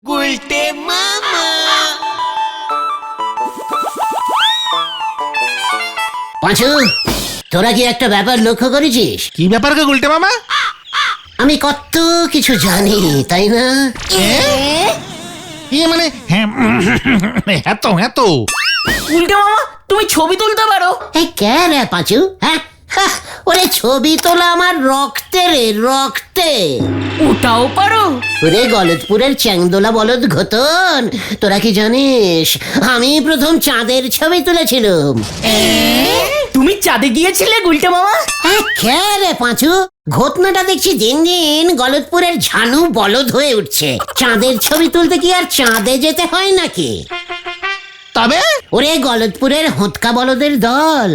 গুলটে মামা। পাঁচু, তোরা কি একটা ব্যাপার লক্ষ্য করেছিস? কি ব্যাপার গো গুলটে মামা? আমি কত কিছু জানি, তাই না? মানে হ্যাঁ হ্যাঁ তো গুলটে মামা, তুমি ছবি তুলতে পারো? এই কে রে পাঁচু? হ্যাঁ, ওরে ছবি তোলা আমার রক্তে রে, রক্তে। ওটাও পারো? ওরে গলতপুরের চ্যাংদোলা বলদ ঘতন, তোরা কি জানিস আমি প্রথম চাঁদের ছবি তুলেছিলাম। তুমি চাঁদে গিয়েছিলে গুলটে মামা? হ্যাঁ, কে রে পাঁচু? ঘটনাটা দেখছি দিন দিন গলতপুরের ঝানু বলদ হয়ে উঠছে। চাঁদের ছবি তুলতে কি আর চাঁদে যেতে হয় নাকি? তবে ওরে গলতপুরের হোঁতকা বলদের দল।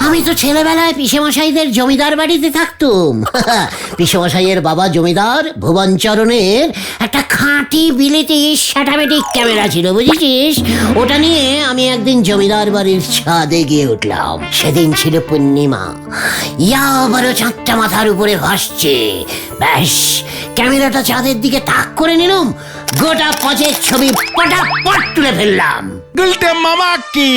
আমি তো ছেলেবেলায় পিসেমশাইদের জমিদার বাড়িতে থাকতুম। পিসেমশাইয়ের বাবা জমিদার ভুবনচরণের একটা খাঁটি বিলেতি স্যাটামেটিক ক্যামেরা ছিল, বুঝেছিস? ওটা নিয়ে আমি একদিন জমিদার বাড়ির ছাদে গিয়ে উঠলাম। সেদিন ছিল পূর্ণিমা, ইয়া বড় চাঁদটা মাথার উপরে ভাসছে। ব্যাস, ক্যামেরাটা চাঁদের দিকে তাক করে নিলাম, গোটা পচের ছবি পটাপট তুলে ফেললাম। গুলটে মামা কি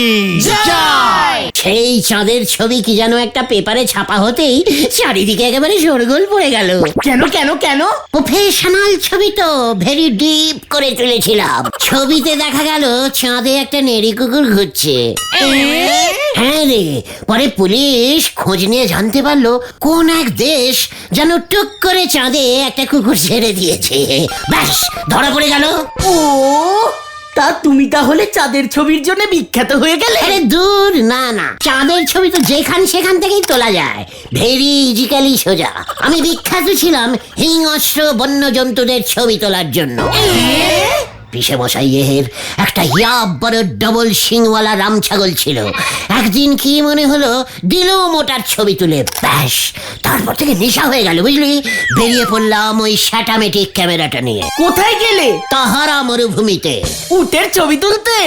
জয়! সেই চাঁদের ছবি কি যেন একটা পেপারে ছাপা হতেই চারিদিকে একেবারে শোরগোল পড়ে গেল। কেন কেন কেন? প্রফেশনাল ছবি তো, ভেরি ডিপ করে তুলেছিলাম। ছবিতে দেখা গেল চাঁদে একটা নেড়ি কুকুর ঘুরছে। হ্যাঁ রে, পরে পুলিশ খোঁজ নিয়ে জানতে পারলো কোন এক দেশ যেন টুক করে চাঁদে একটা কুকুর ছেড়ে দিয়েছে। ব্যাস, ধরা পড়ে গেল। ও, তা তুমি তাহলে চাঁদের ছবির জন্য বিখ্যাত হয়ে গেলে? আরে দূর, না না, চাঁদের ছবি তো যেখান সেখান থেকেই তোলা যায়, ভেরি ইজিক্যালি সোজা। আমি বিখ্যাত ছিলাম হিংস্র বন্য জন্তুদের ছবি তোলার জন্য। পিসেমশাইয়ের একটা ইয়াব বড় ডবল শিংওয়ালা রাম ছাগল ছিল। একদিন কি মনে হলো দিলুম ওটার ছবি তুলে, ব্যাস, তারপর থেকে নেশা হয়ে গেল, বুঝলি? বেরিয়ে পড়লাম ওই স্যাটামেটিক ক্যামেরাটা নিয়ে। কোথায় গেলে? তাহারা মরুভূমিতে। উটের ছবি তুলতে?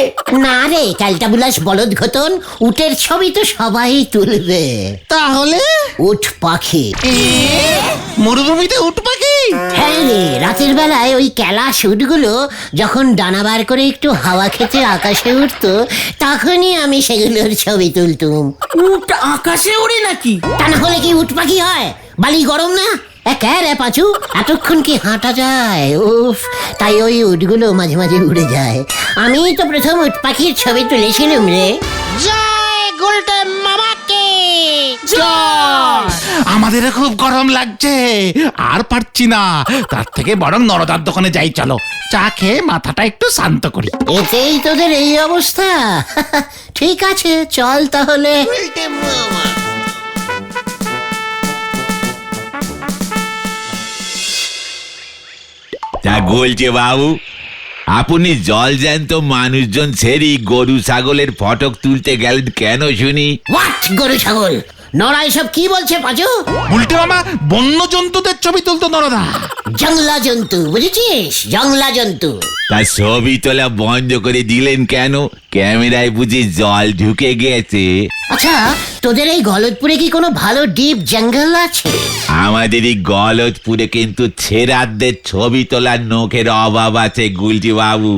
না রে ক্যালটাবুলাস বলদ ঘতন, উটের ছবি তো সবাই তুলবে। তাহলে উট পাখি। মরুভূমিতে উট পাখি? হ্যাঁ রে, রাতের বেলায় ওই ক্যালাস উটগুলো যখন ডানা বার করে একটু হাওয়া খেতে আকাশে উঠতো, তখনই আমি সেগুলোর ছবি তুলতুম। উট আকাশে ওড়ে নাকি? তা না হলে কি উট পাখি হয়? বালি গরম না? রে পাঁচু, এতক্ষণ কি হাঁটা যায়? উফ, তাই ওই উটগুলো মাঝে মাঝে উড়ে যায়। আমি তো প্রথম উট পাখির ছবি তুলেছিলাম রে। জয় গুলটে মামাকে জয়! আমাদের খুব গরম লাগছে, আর পারছি না। তার থেকে বরং নরদার দোকানে যাই, চলো চা খেয়ে মাথাটা একটু শান্ত করি। এতেই তোদের এই অবস্থা? ঠিক আছে, চল তাহলে। তা বলছে বাবু, আপনি জল জ্যান্ত মানুষজন ছেড়ে গরু ছাগলের ফটক তুলতে গেলেন কেন শুনি? হোয়াট গরু ছাগল? নড়া এসব কি বলছে পাঁচু? গুলটে মামা বন্য জন্তুদের ছবি তুলতো নরদা। জংলা জন্তু, বুঝেছিস? জংলা জন্তু। তা ছবি তোলা বন্ধ করে দিলেন কেন? ক্যামেরায় বুঝি জল ঢুকে গেছে? আচ্ছা, তোদের এই গলতপুরে কি কোনো ভালো ডিপ জঙ্গল আছে? আমাদের এই গলতপুরে কিন্তু ছেড়াদের ছবি তোলার নখের অভাব আছে গুলটি বাবু।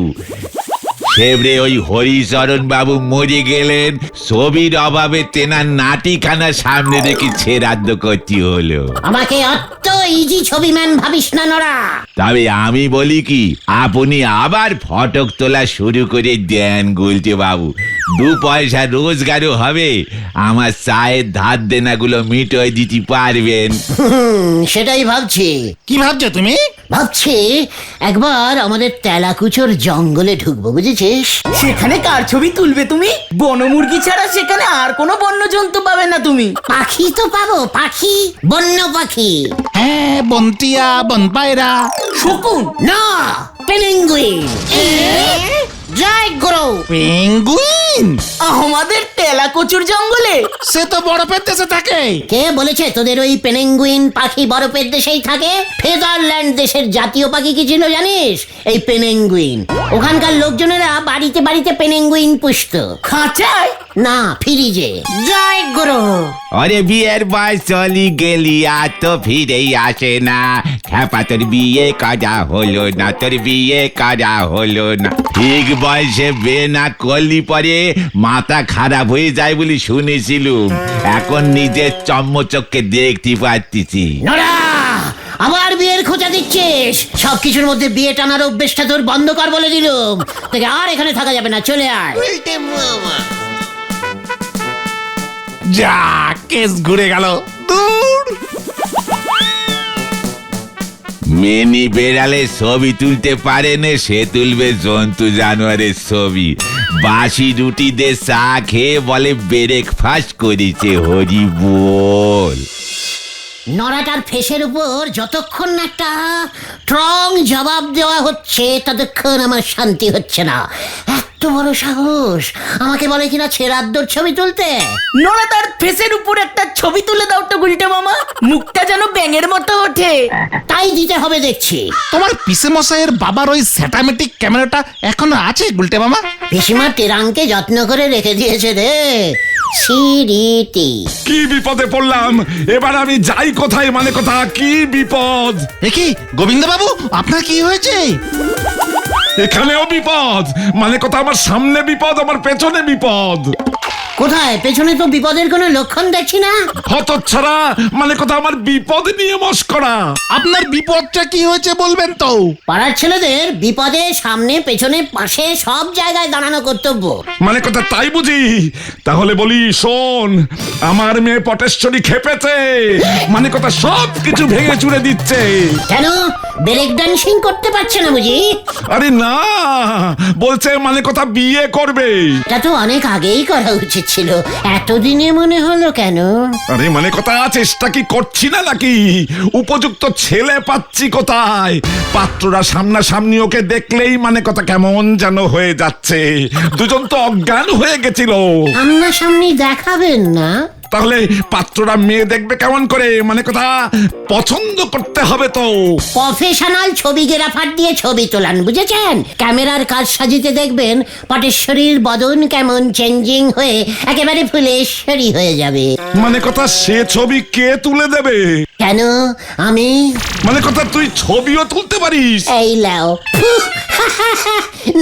সেবরে ওই হরিচরণ বাবু মরে গেলেন, ছবির অভাবে তেনার নাটিখানা সামনে রেখে ছেড়াদ্দ করতে হলো। আমাকে অত ইজি ছবি ম্যান ভাবিস না নড়া। তবে আমি বলি কি, আপনি আবার ফটক তোলা শুরু করে দেন গুলটি বাবু, 2 পয়সা রোজগারও হবে, আমার চায়ের ধার দেনাগুলো মিটিয়ে দিতে পারবেন। সেটাই ভাবছি। কি ভাবছো তুমি? ভাবছি একবার আমাদের তেলাকুচোর জঙ্গলে ঢুকবো, বুঝেছিস? সেখানে কার ছবি তুলবে তুমি? বনমুরগি ছাড়া সেখানে আর কোনো বন্য জন্তু পাবে না তুমি। পাখি তো পাবো, পাখি, বন্য পাখি। হ্যাঁ, বনটিয়া, বনপায়রা। শকুন? না, পেঙ্গুইন। জয় গুরু। পেঙ্গুইন? আমাদের তেলাকচুর জঙ্গলে? সে তো বরফের দেশে থাকে। কে বলেছে তোদের ওই পেনেঙ্গুইন পাখি বরফের দেশেই থাকে? ফেদারল্যান্ড দেশের জাতীয় পাখি কি ছিল জানিস? এই পেনেঙ্গুইন। ওখানকার লোকজনেরা বাড়িতে বাড়িতে পেনেঙ্গুইন পুষতো। খাঁচায়? না ফ্রিজে। জয় গুরু। আরে বিয়ের বয়স চলি গেলি আর তো ফিরেই আসে না। খ্যাপা তোর বিয়ে করা হলো না, তোর বিয়ে করা হলো না। ঠিক বয়সে বিয়ে না করলি পরে মাথা খারাপ হয়ে যায় বলে শুনেছিলুম। এখন নিজের চম্মচককে দেখতে পাচ্ছি। নোরা, আবার বিয়ের খোঁজা দিচ্ছিস? সবকিছুর মধ্যে বিয়ে টানার অভ্যেসটা তোর বন্ধ কর বলে দিলুম। তোকে আর এখানে থাকা যাবে না, চলে আয়। যা কেস ঘুরে গেল। দূর। মেনি বেড়ালে ছবি তুলতে পারে না, সে তুলবে জন্তু জানোয়ারের ছবি। বাসি রুটি দিয়ে চা খেয়ে বলে ব্রেকফাস্ট করেছে, হরি বল। নড়াটার ফেসের উপর যতক্ষণ না একটা স্ট্রং জবাব দেওয়া হচ্ছে ততক্ষণ আমার শান্তি হচ্ছে না। এত বড় সাহস, আমাকে বলে কিনা ছেড়াদ্দর ছবি তুলতে। নোরা তার ফেসের উপর একটা ছবি তুলে দাও তো গুলটে মামা, মুখটা যেন ব্যাঙের মতো ওঠে। তাই দিতে হবে দেখছি। তোমার পিসে মশাইয়ের বাবার ওই স্যাটামেটিক ক্যামেরাটা এখনো আছে গুলটে মামা? পিসিমা টেরাংকে যত্ন করে রেখে দিয়েছে রে। সিরিটি। কি বিপদে পড়লাম এবার, আমি যাই কোথায়, মানে কথা কি বিপদ। কি গোবিন্দ বাবু, আপনার কি হয়েছে? এখানেও বিপদ, মানে কথা আমার সামনে বিপদ, আমার পেছনে বিপদ। কোথায়? পেছনে তো বিপদের কোনো লক্ষণ দেখছি না। হতচ্ছাড়া, মানে কথা আমার বিপদ নিয়ে মস্করা। আপনার বিপদটা কি হয়েছে বলবেন তো? পাড়ার ছেলেদের বিপদে সামনে পেছনে পাশে সব জায়গায় দাঁড়ানো কর্তব্য। মানে কথা তাই বুঝি? তাহলে বলি শোন, আমার মেয়ে পটেশ্বরী খেপেছে, মানে কথা সব কিছু ভেঙে চুরে দিচ্ছে। কেন ব্রেক ডান্সিং করতে পারছে না বুঝি? আরে না, বলছে মানে কথা বিয়ে করবে। এটা তো অনেক আগেই করা উচিত ছিল, এতদিনে মনে হলো কেন? আরে মানে কথা চেষ্টা কি করছি না নাকি? উপযুক্ত ছেলে পাচ্ছি কোথায়? পাত্ররা সামনাসামনি ওকে দেখলেই মানে কথা কেমন যেন হয়ে যাচ্ছে। দুজন তো অজ্ঞান হয়ে গেছিল। সামনাসামনি দেখাবেন না? তাহলে পাত্ররা মেয়ে দেখবে কেমন করে? মানে কথা পছন্দ করতে হবে তো। প্রফেশনাল ছবিগ্রাফার দিয়ে ছবি তোলান, বুঝেছেন? ক্যামেরার কাজ সাজিতে দেখবেন পটেশ্বরীর বদন কেমন চেঞ্জিং হয়ে একেবারে ফুলেশ্বরী হয়ে যাবে। মানে কথা সে ছবি কে তুলে দেবে? কেন আমি? মানে কথা তুই ছবিও তুলতে পারিস? এই লাও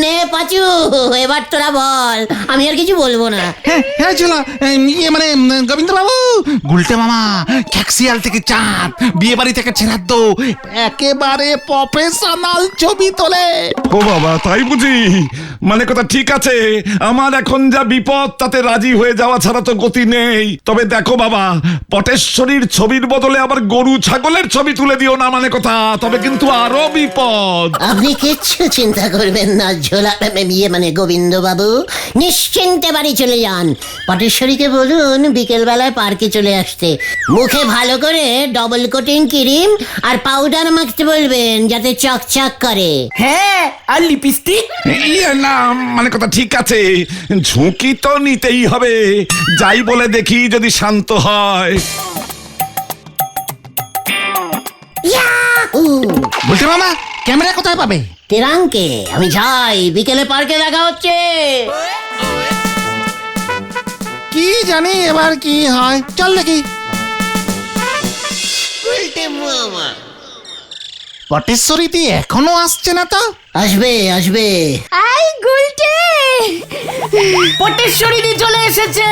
নে পাচু, এবার তোরা বল, আমি আর কিছু বলবো না। হ্যাঁ চলো, মানে গোবিন্দ বাবু, গুলটে মামা ক্যাক্সিয়াল থেকে চাঁদ, বিয়ে বাড়ি থেকে ছেড়াদ্দ, একেবারে প্রফেশনাল ছবি তোলে। ও বাবা, তাই বুঝি? মানে কথা ঠিক আছে, আমার এখন যা বিপদ তাতে রাজি হয়ে যাওয়া ছাড়া তো গতি নেই। তবে দেখো বাবা, পটেশ্বরীর ছবির বদলে আবার গরু ছাগলের ছবি তুলে দিও না, মানে কথা, তবে কিন্তু আরো বিপদ। আপনি কিচ্ছু চিন্তা করবেন না ঝোলা, মানে গোবিন্দ বাবু, নিশ্চিন্তে বাড়ি চলে যান। পটেশ্বরীকে বলুন বিকেল বেলায় পার্কে চলে আসতে। মুখে ভালো করে ডবল কোটিং ক্রিম আর পাউডার মাখতে বলবেন যাতে চকচক করে। হ্যাঁ, আর লিপস্টিক। ইয়ে না, মানে কথা ঠিক আছে, ঝুঁকি তো নিতেই হবে। যাই বলে দেখি যদি শান্ত হয়। ইয়াহু! গুলটে মামা ক্যামেরা কোথায় পাবে? তেরাঙ্কে আমি যাই, বিকেলে পার্কে দেখা হচ্ছে। কি জানি এবার কি হয়, চল দেখি। পটেশ্বরীতে এখনো আসছে না তো? আসবে আসবে। আই গুলটে, পটেশ্বরী দি চলে এসেছে।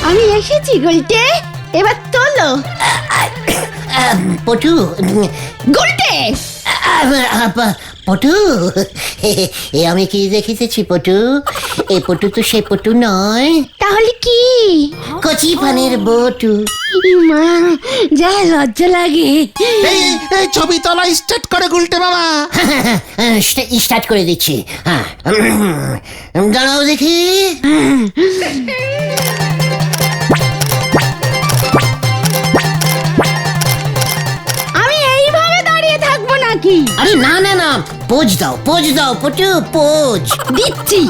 আমি এসেছি গুলটে, এবার তোলো। পটু, গুলটে, পটু, এ আমি কি দেখিতেছি পটু? এ পটু তো সে পটু নয়, তাহলে কি? কচি পানের বটু। মা, যা লজ্জা লাগে। এই এই ছবি তোলা স্টার্ট করে গুলটে মামা। স্টার্ট করে দিচ্ছি। হ্যাঁ, দাঁড়াও দেখি। আমি এইভাবে দাঁড়িয়ে থাকবো নাকি? আরে না না না, পোজ দাও পোজ দাও পটু, পোজ দিচ্ছি।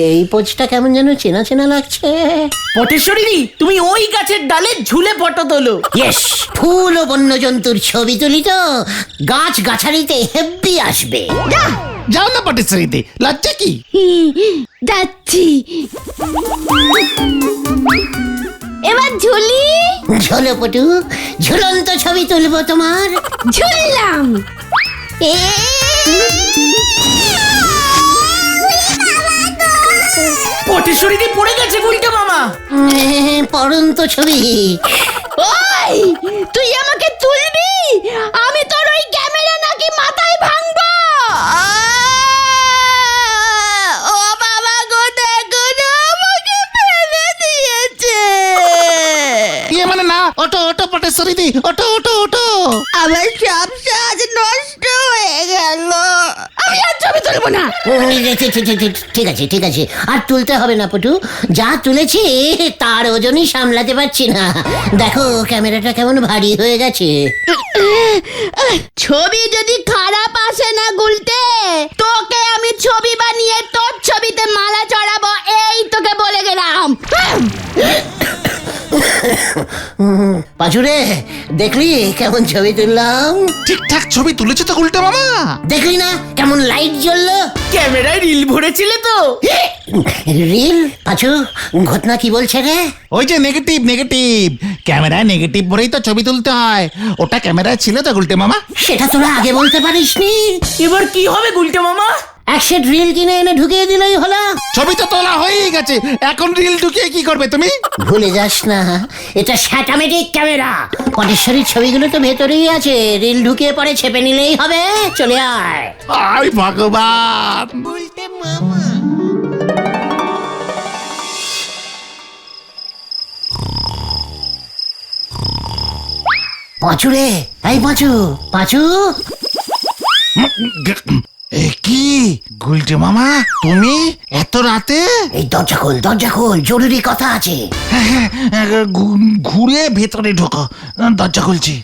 এই পোজটা কেমন যেন চেনা চেনা লাগছে। পটেশ্বরী তুমি ওই গাছের ডালে ঝুলে ফটো তোলো। ইয়েস, ফুল ও বন্যজন্তুর ছবি তুলি তো গাছ গাছালিতে হেব্বি আসবে। যাও না পটেশ্বরীতে, লজ্জা কি? যাচ্ছি। এবার ঝুলি। ঝোলো পটু, ঝুলন্ত ছবি তুলবো তোমার। ঝুললাম। পটেশ্বরী পড়ে গেছে গুলটে মামা। পড়ন্ত ছবি। ওই তুই আমাকে তুলবি, আমি তোর ওই ক্যামেরা নাকি মাথায় ভাঙবো। ও বাবা গো, দেখো না আমাকে ফেলে দিয়েছে। ইয়ে মানে না, ওটো ওটো পটেশ্বরীদি, ওটো ওটো ওটো। আমার সব সাজ নষ্ট হয়ে গেল, আমি আর ছবি তুলবো না। ঠিক আছে ঠিক আছে, আর তুলতে হবে না পটু, যা তুলেছি তার ওজনই সামলাতে পারছি না। দেখো ক্যামেরাটা কেমন ভারী হয়ে গেছে। ছবি যদি খারাপ আসে না গুলতে, তোকে আমি ছবি বানিয়ে তোর ছবিতে মালা চড়াবো, এই তোকে বলে গেলাম। পাঁচুরে, দেখলি কেমন ছবি তুললাম? ঠিকঠাক ছবি তুলেছে তো গুলটে মামা? দেখলি না কেমন লাইট জ্বললো? ক্যামেরায় রিল ভরেছিলে তো? রিল? পাঁচু, ঘটনা কি বলছে রে? ওই যে নেগেটিভ নেগেটিভ, ক্যামেরায় নেগেটিভ ভরেই তো ছবি তুলতে হয়। ওটা ক্যামেরায় ছিল তো গুলটে মামা? সেটা তোরা আগে বলতে পারিসনি। এবার কি হবে গুলটে মামা? এক সেট রিল কিনে এনে ঢুকিয়ে দিলেই হলো। ছবি তো তোলা হয়েই গেছে, এখন রিল ঢুকিয়ে কি করবে তুমি? ভুলে যাস না, এটা স্যাটামেটিক ক্যামেরা। পটেশ্বরীর ছবিগুলো তো ভেতরেই আছে, রিল ঢুকিয়ে পরে ছেপে নিলেই হবে। চলে আয়। আয় ভগবান। পাঁচুরে, এই পাঁচু, পাঁচু। এ কি গুলটে মামা, তুমি এত রাতে? এই দরজা খোল, জরুরি কথা আছে। ঘুরে ভেতরে ঢোকো, দরজা খুলছি।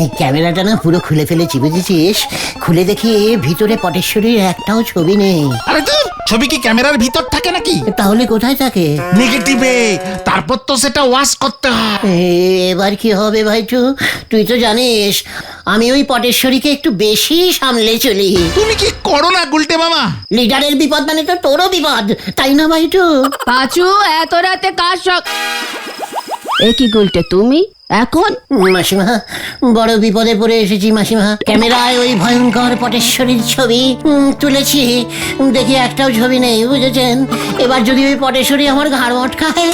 এই ক্যামেরাটা না পুরো খুলে ফেলেছি, বুঝেছিস? খুলে দেখি ভিতরে পটেশ্বরীর একটাও ছবি নেই। আরে তো ছবি কি ক্যামেরার ভিতর থাকে নাকি? তাহলে কোথায় থাকে? নেগেটিভে, তারপর তো সেটা ওয়াশ করতে হয়। এবার কি হবে ভাইটু? তুই তো জানিস আমি ওই পটেশ্বরীকে একটু বেশি সামলে চলি। তুমি কি করো না গুলটে মামা? লিডারের বিপদ মানে তো তোরও বিপদ, তাই না ভাইটু? পাঁচু, এত রাতে কার শখ? এ কি গুলটে তুমি এখন? মাসিমা, বড় বিপদে পড়ে এসেছি মাসিমা। ক্যামেরায় ওই ভয়ঙ্কর পটেশ্বরীর ছবি তুলেছি, দেখি একটাও ছবি নেই, বুঝেছেন? এবার যদি ওই পটেশ্বরী আমার ঘাড় মটকায়,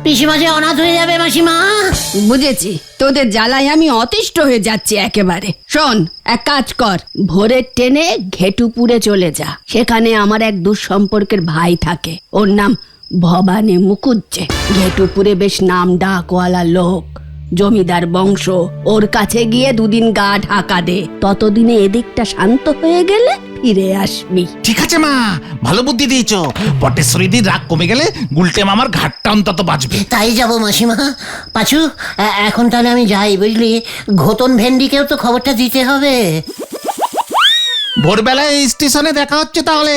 পিসিমা যে অনাথ হয়ে যাবে মাসিমা। বুঝেছি, তোদের জ্বালায় আমি অতিষ্ঠ হয়ে যাচ্ছি একেবারে। শোন, এক কাজ কর, ভোরের ট্রেনে ঘেটুপুরে চলে যা। সেখানে আমার এক দুঃসম্পর্কের ভাই থাকে, ওর নাম ভবানী মুকুজ্জে। ঘেটুপুরে বেশ নাম ডাকওয়ালা লোক, জমিদার বংশ। ওর কাছে গিয়ে দুদিন গা ঢাকা দে, ততদিনে এদিকটা শান্ত হয়ে গেলে ফিরে আসবি। ঠিক আছে মা, ভালো বুদ্ধি দিয়েছো। পটেশ্বরীদির রাগ কমে গেলে গুলটে মামার ঘাটটা অন্তত বাঁচবে। তাই যাবো মাসিমা। পাঁচু, এখন তাহলে আমি যাই, বুঝলি? ঘোতন ভেন্ডিকেও তো খবরটা দিতে হবে। ভোরবেলায় স্টেশনে দেখা হচ্ছে তাহলে।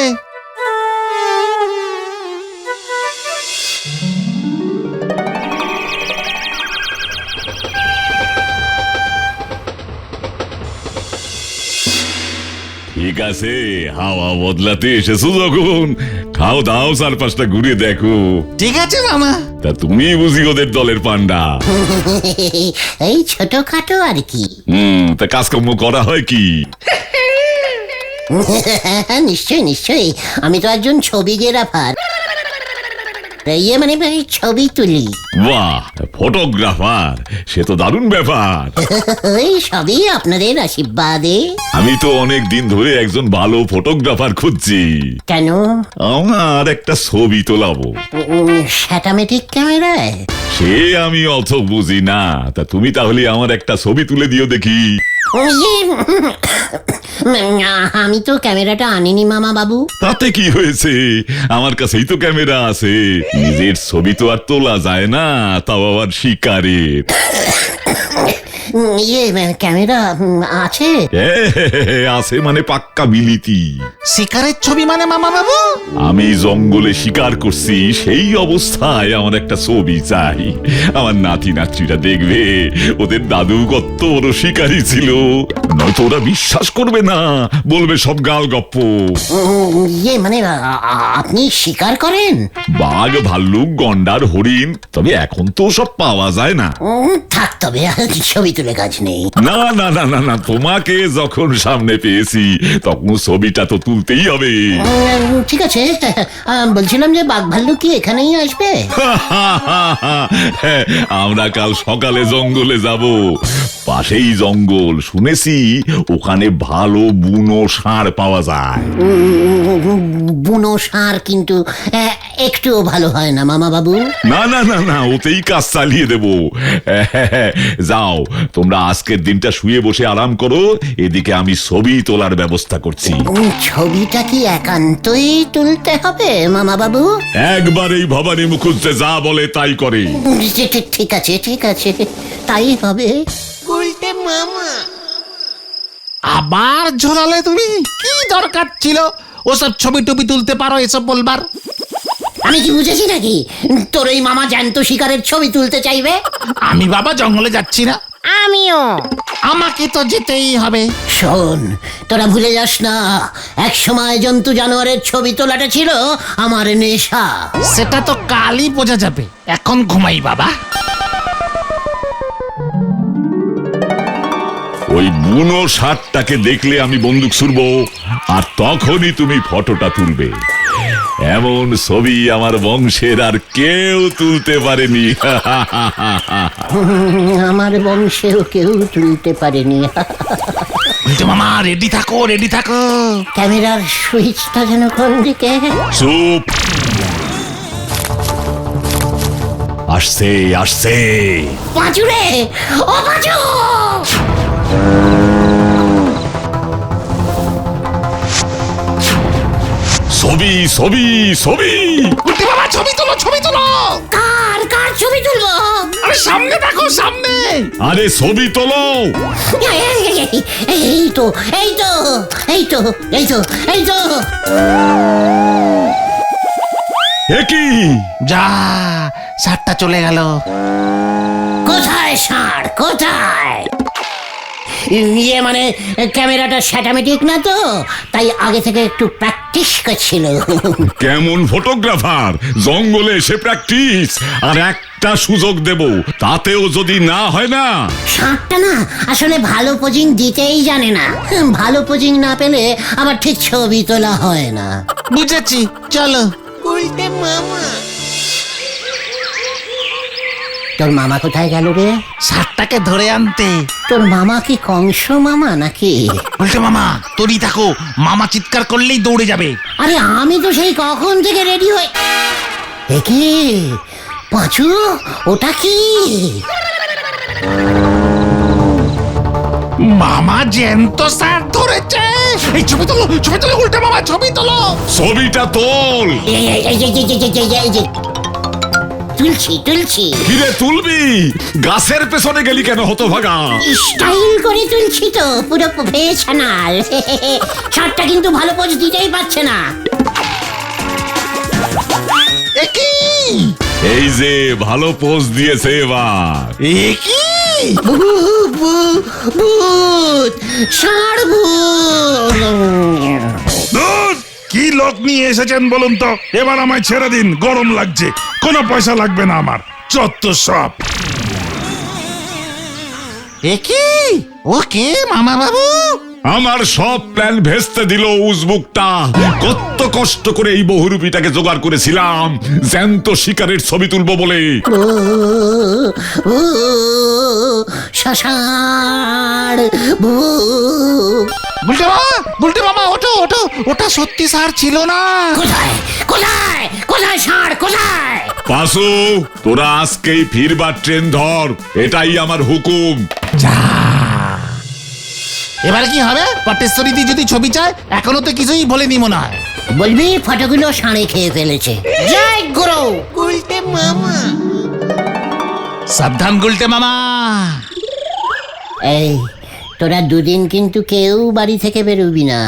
ঠিক আছে, হাওয়া বদলাতে এসেছো যখন, খাও দাও, চারপাশটা ঘুরে দেখো। ঠিক আছে মামা। তা তুমি বুঝি ওদের দলের পান্ডা? এই ছোটখাটো আর কি। তা কাজকর্ম করা হয় কি? নিশ্চয়ই, আমি তো একজন ছবিগ্রাফার। মানে ছবি তুলি। বাহ, ফটোগ্রাফার, সে তো দারুণ ব্যাপার। ওই সবই আপনাদের আশীর্বাদে। আমি তো অনেক দিন ধরে একজন ভালো ফটোগ্রাফার খুঁজছি। কেন? আমার একটা ছবি তোলাবো। স্যাটামেটিক ক্যামেরায়? সে আমি অত বুঝি না, তা তুমি তাহলে আমার একটা ছবি তুলে দিও দেখি। আমি তো ক্যামেরাটা আনিনি মামা বাবু। তাতে কি হয়েছে, আমার কাছেই তো ক্যামেরা আছে। নিজের ছবি তো আর তোলা যায় না, তাও আবার শিকারের। ক্যামেরা আছে? আছে মানে পাক্কা বিলিতি। শিকারের ছবি মানে মামা বাবু? আমি জঙ্গলে শিকার করছি সেই অবস্থায় আমার একটা ছবি চাই। আমার নাতি নাতনিরা দেখবে ওদের দাদু কত বড় শিকারী ছিল। নয়তো ওরা বিশ্বাস করবে না, বলবে সব গাল গপ্প। মানে আপনি শিকার করেন? বাঘ, ভাল্লুক, গন্ডার, হরিণ, তবে এখন তো সব পাওয়া যায় না। থাক তবে ছবি তুলে কাজ নেই। না না না না না, তোমাকে যখন সামনে পেয়েছি তখন ছবিটা তো তুলতেই হবে। ঠিক আছে, বলছিলাম যে বাঘ ভাল্লুক কি এখানেই আসবে? আমরা কাল সকালে জঙ্গলে যাব। পাশেই জঙ্গল, শুনেছি ওখানে ভালো বুনো ষাঁড় পাওয়া যায়। বুনো ষাঁড় কিন্তু একটুও ভালো হয় না মামা বাবু। না না না না, ওতেই কাজ চালিয়ে দেব। যাও তোমরা আজকের দিনটা শুয়ে বসে আরাম করো, এদিকে আমি ছবি তোলার ব্যবস্থা করছি। ছবিটা কি একান্তই তুলতে হবে মামা বাবু? একবারেই ভবানী মুখুজ্জে যা বলে তাই করে। ঠিক আছে ঠিক আছে, তাই হবে। আবার ঝোলালে তুমি? কি দরকার ছিল ওসব ছবি টবি তুলতে পারো এসব বলবার? আমি কি বুঝেছি নাকি তোর ওই মামা জ্যান্ত শিকারের ছবি তুলতে চাইবে? আমি বাবা জঙ্গলে যাচ্ছি না। আমিও। আমাকে তো যেতেই হবে। শোন, তোরা ভুলে যাস না, এক সময় জন্তু জানোয়ারের ছবি তোলাটা ছিল আমার নেশা। সেটা তো কালই বোঝা যাবে, এখন ঘুমাই বাবা। ওই বুনো ষাঁড়টাকে দেখলে আমি বন্দুক ছুড়বো, আর তখনই তুমি ফটোটা তুলবে। এমন ছবি আমার বংশের আর কেউ তুলতে পারেনি। আমার বংশেও কেউ তুলতে পারেনি। মামা রেডি থাকো, রেডি থাকো। ক্যামেরার সুইচটা যেন কোন দিকে? চুপ। আসছে আসছে। পাঁচু রে, ও পাঁচু! ছবি ছবি ছবি। উল্টে বাবা ছবি তোলো, ছবি তোলো। কার কার ছবি তুলবো? আরে সামনে দেখো, সামনে। আরে ছবি তোলো। এই তো এই তো এই তো এই তো এই তো। এ কি? যা, ষাটটা চলে গেল। কোথায় ষাঁড়, কোথায়? মানে ক্যামেরাটা স্যাটামেটিক না তো, তাই আগে থেকে একটু প্র্যাকটিস করছিল। কেমন ফটোগ্রাফার, জঙ্গলে এসে প্র্যাকটিস। আর একটা সুযোগ দেব, তাতেও যদি না হয় না। ষাঁড়টা না আসলে ভালো পোজিং দিতেই জানে না। ভালো পোজিং না পেলে আবার ঠিক ছবি তোলা হয় না। বুঝেছি, চলো। তোর মামা কোথায় গেল রে? ষাটটাকে ধরে আনতে। তোর মামা কি কংস মামা নাকি? উল্টে মামা তোরই থাকো, মামা চিৎকার করলেই দৌড়ে যাবে। আরে আমি তো সেই কখন থেকে রেডি হয়ে। একে পাঁচু, ওটা কি? মামা জ্যান্ত স্যার ধরেছে। এই ছবি তোলো, ছবি তোলো, উল্টে মামা ছবি তোলো। ছবিটা তোল। তুলছি তুলছি। কিরে তুলবি? গাছের পেছনে গেলি কেন হতভাগা? স্টাইল করে তুলছি তো, পুরো প্রফেশনাল। শটটা কিন্তু ভালো পোজ দিতেই পারছে না। একই এই যে ভালো পোজ দিয়েছে এবার। একই ভূত, ষাঁড় ভূত। ধুর, কি লোক নিয়ে এসেছেন বলুন তো? এবার আমায় ছেড়ে দিন, গরম লাগছে। কোনো পয়সা লাগবে না আমার, চত্বর সব। একই ওকে মামা বাবু। আমার সব প্ল্যান ভেস্তে দিল উজবুকটা। কত কষ্ট করে এই বহুরূপীটাকে জোগাড় করেছিলাম জ্যান্ত শিকারের ছবি তুলবো বলে। ষাঁড় ভূত। বুলটে মামা ওঠো, ওঠো। ওটা সত্যি স্যার ছিল না। কোথায় কোথায় কোথায় ষাঁড়, কোথায়? পাশু, তোরা আজকেই ফিরবার ট্রেন ধর, এটাই আমার হুকুম। যা, এবার কি হবে? পটেশ্বরীদি যদি ছবি চায়, এখনো তো কিছুই বলেনি মনে হয়। বলবি ফটোগুলো ষাঁড়ে খেয়ে ফেলেছে। জয় গুরু। সাবধান গুলটে মামা। এই তোরা দুদিন কিন্তু কেউ বাড়ি থেকে বেরোবি না।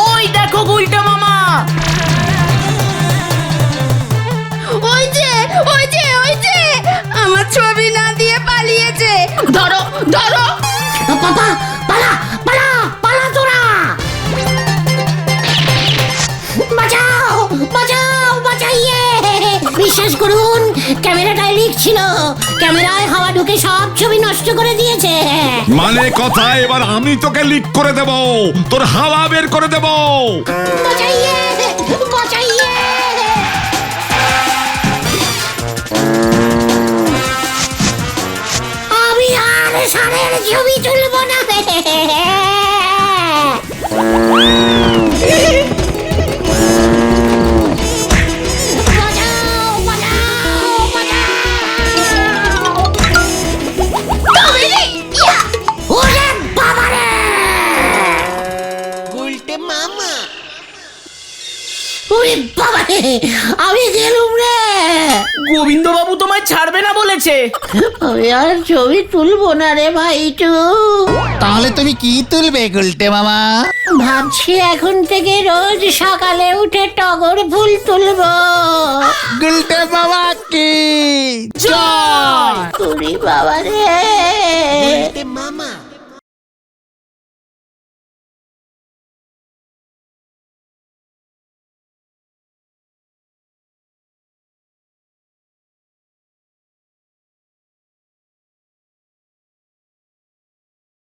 ওই দেখো গুলটা মামা। ওই যে ওই যে ওই যে আমার ছবি না দিয়ে পালিয়েছে। ধরো ধরো। পাপা পালা পালা পালা তোরা, বাঁচাও বাঁচাও বাঁচাইয়ে। বিশ্বাস করুন ক্যামেরাটায় লিক ছিল, ক্যামেরায় হাওয়া ঢুকে সব ছবি নষ্ট করে দিয়েছে। মানে কথা এবার আমি তোকে লিক করে দেব, তোর হাওয়া বের করে দেব। বাঁচাইয়ে বাঁচাইয়ে। আমি আর সারের ছবি তুলব না। বাঁচাও বাঁচাও বাঁচাও। ওরে বাবারে! ওরে বাবারে, আমি গেলুম রে। গোবিন্দ বাবু তোমায় ছাড়বে না বলেছে। আমি আর ছবি তুলবো না রে ভাইটু। তাহলে তুমি কি তুলবে গুলটে মামা? ভাবছি এখন থেকে রোজ সকালে উঠে টগর ফুল তুলবো। গুলটে মামা কি জয়! ওরে বাবারে!